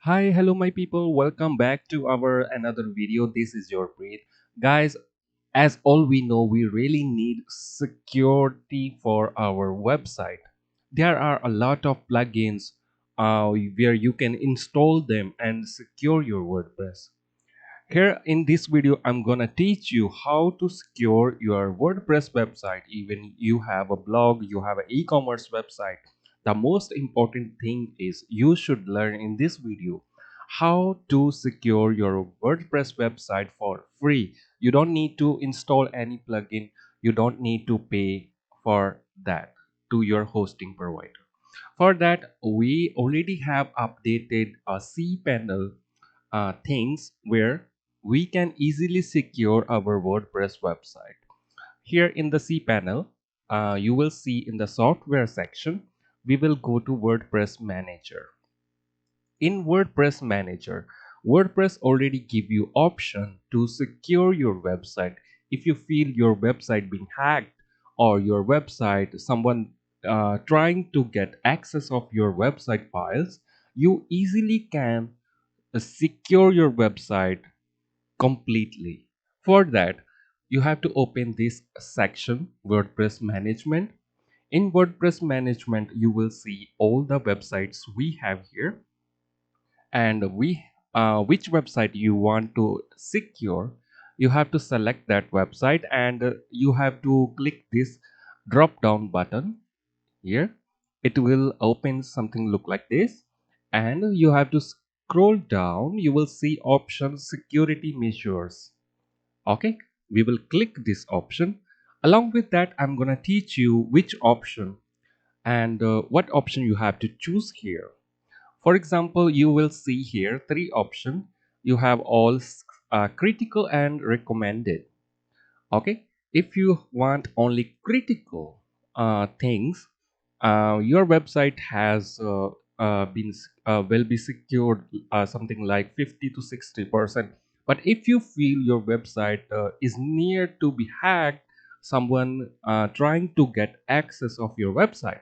Hi, hello my people. Welcome back to our another video. This is your Preet. Guys, as all we know, we really need security for our website. There are a lot of plugins where you can install them and secure your WordPress. Here in this video, I'm gonna teach you how to secure your WordPress website. Even you have a blog, you have an e-commerce website. The most important thing is you should learn in this video how to secure your WordPress website for free. You don't need to install any plugin. You don't need to pay for that to your hosting provider. For that, we already have updated a cPanel things where we can easily secure our WordPress website. Here in the cPanel, you will see in the software section, we will go to WordPress Manager. In WordPress Manager, WordPress already give you option to secure your website. If you feel your website being hacked or your website, someone trying to get access of your website files, you easily can secure your website completely. For that, you have to open this section, WordPress Management. In WordPress Management, you will see all the websites we have here, and which website you want to secure. You have to select that website, and you have to click this drop down button here. It will open something look like this, and you have to scroll down. You will see option security measures. Okay, we will click this option. Along with that, I'm gonna teach you which option and what option you have to choose here. For example, you will see here three options. You have all critical and recommended. Okay, if you want only critical things, your website has will be secured something like 50 to 60%. But if you feel your website is near to be hacked, someone trying to get access of your website,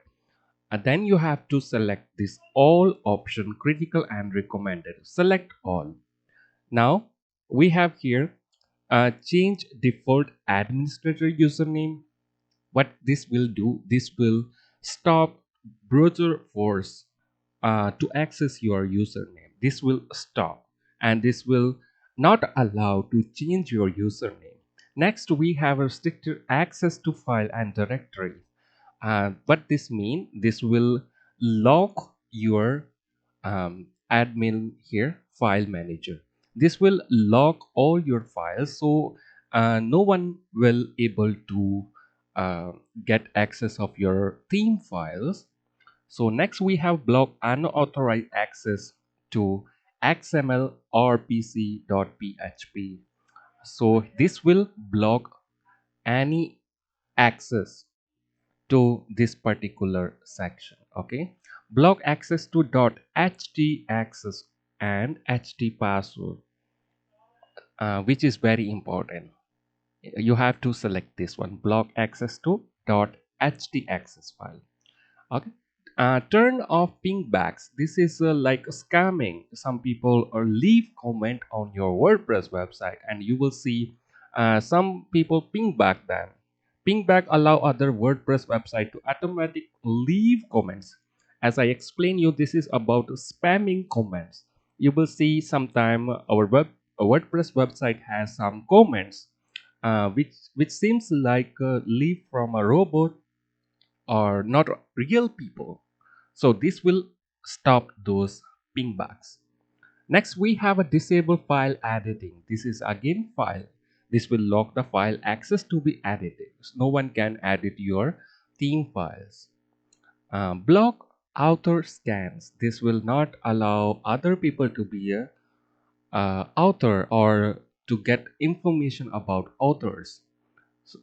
and then you have to select this all option, critical and recommended. Select all. Now we have here change default administrator username. What this will do, this will stop browser force to access your username. This will stop, and this will not allow to change your username. Next, we have restricted access to file and directory. What this mean, this will lock your admin here, file manager. This will lock all your files, so no one will able to uh, get access of your theme files. So next we have block unauthorized access to XML or pc.php. So this will block any access to this particular section. Okay, block access to .ht access and ht password, which is very important. You have to select this one, block access to .ht access file. Okay, turn off pingbacks. This is like scamming. Some people leave comment on your WordPress website, and you will see some people pingback them. Pingback allow other WordPress website to automatically leave comments. As I explain you, this is about spamming comments. You will see sometime a WordPress website has some comments which seems like leave from a robot or not real people. So this will stop those pingbacks. Next, we have a disable file editing. This is again file. This will lock the file access to be edited. So no one can edit your theme files. Block author scans. This will not allow other people to be a author or to get information about authors.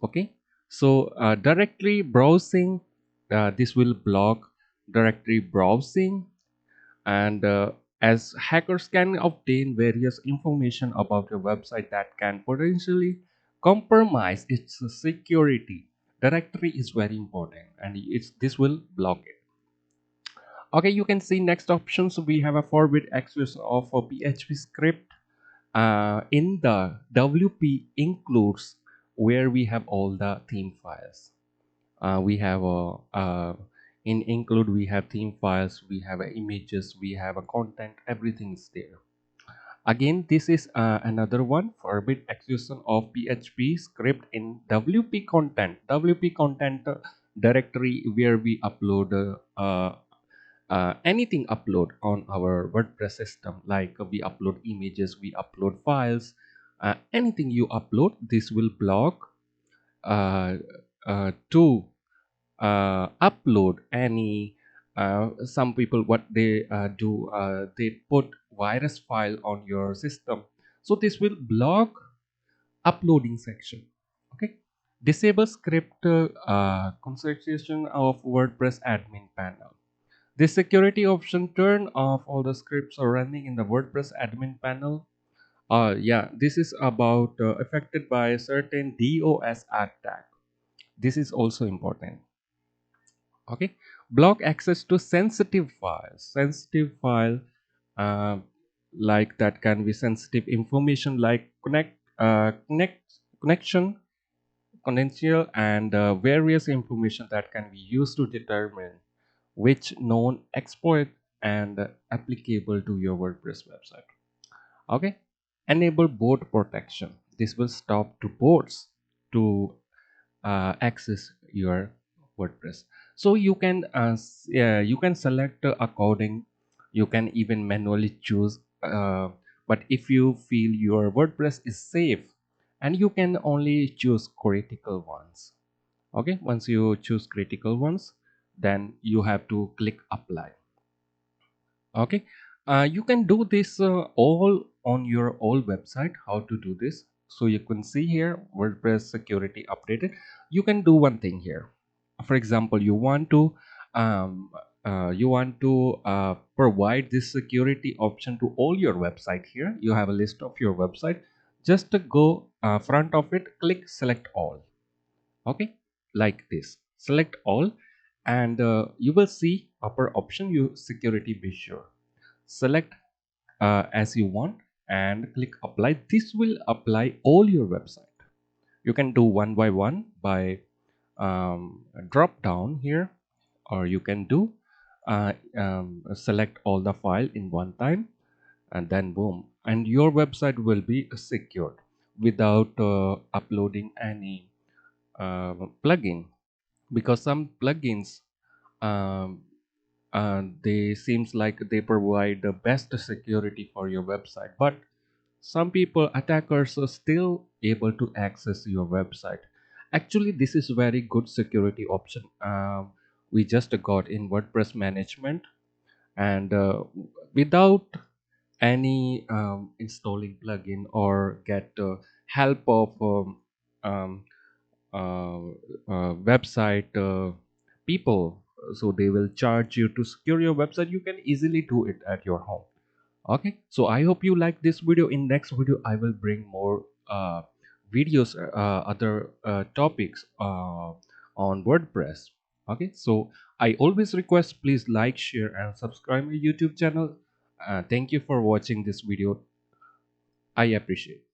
Okay, so directory browsing, this will block directory browsing, and as hackers can obtain various information about your website that can potentially compromise its security. Directory is very important, and this will block it. Okay, you can see next options. We have a 4-bit access of a PHP script. In the WP includes where we have all the theme files. We have a in include we have theme files, we have images, we have a content, everything is there. Again, this is another one for bit execution of PHP script in WP content directory where we upload anything upload on our WordPress system, like we upload images, we upload files, anything you upload, this will block to upload any some people what they do, they put virus file on your system, so this will block uploading section. Okay, disable script configuration of WordPress admin panel. This security option turn off all the scripts are running in the WordPress admin panel. Yeah, this is about affected by a certain DOS attack. This is also important. Okay, block access to sensitive files. Sensitive file, uh, like that can be sensitive information like connection, confidential, and various information that can be used to determine which known exploit and applicable to your WordPress website. Okay, enable bot protection. This will stop to bots to access your WordPress. So you can yeah, you can select according, you can even manually choose, but if you feel your WordPress is safe, and you can only choose critical ones. Okay, once you choose critical ones, then you have to click apply. Okay, you can do this all on your old website. How to do this? So you can see here WordPress security updated. You can do one thing here. For example, um, you want to provide this security option to all your website. Here you have a list of your website. Just to go front of it, click select all. Okay, like this, select all, and you will see upper option, you security be sure, select as you want and click apply. This will apply all your website. You can do one by one by drop down here, or you can do select all the file in one time, and then boom, and your website will be secured without uploading any plugin, because some plugins, um, they seems like they provide the best security for your website, but some people, attackers, are still able to access your website. Actually, this is very good security option. We just got in WordPress management, and without any installing plugin or get help of um, uh, website people, so they will charge you to secure your website. You can easily do it at your home. Okay, so I hope you like this video. In next video I will bring more videos, other topics on WordPress. Okay, so I always request, please like, share, and subscribe my YouTube channel. Thank you for watching this video. I appreciate.